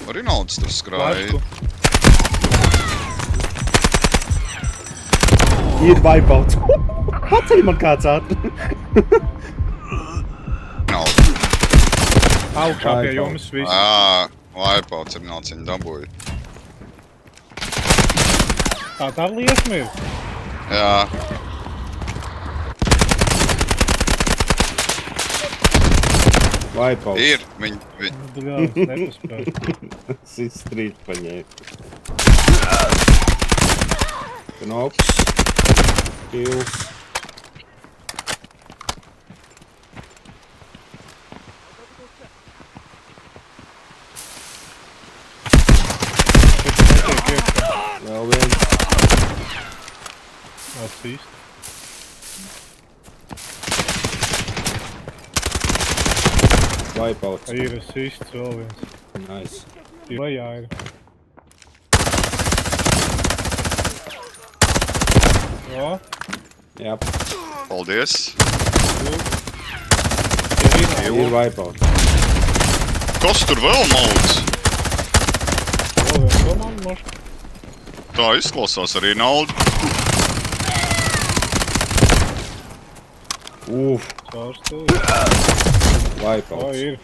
Rinalds tur skrāja. Ir wipeouts. Paceļ man kāds ātri. Rinalds. Augšā pie jums viss. Jā, wipeouts Rinalds viņu dabūja. Tā liesma ir. Jā. Wipeouts. Ir, viņi... Bļā, es nepaspēju. Sits strīt paņēma. Knops. Kills. Vēl viens. Assist. Wipeouts. Ir assists vēl viens. Nice. Ir lejā ir. Jā. Jā. Paldies. Ir wipeouts. Kas tur vēl maudz? Vēl viens komandu maška. Tā izklausās arī naudu. Uf. Sārstūri. Wipeouts. Ir.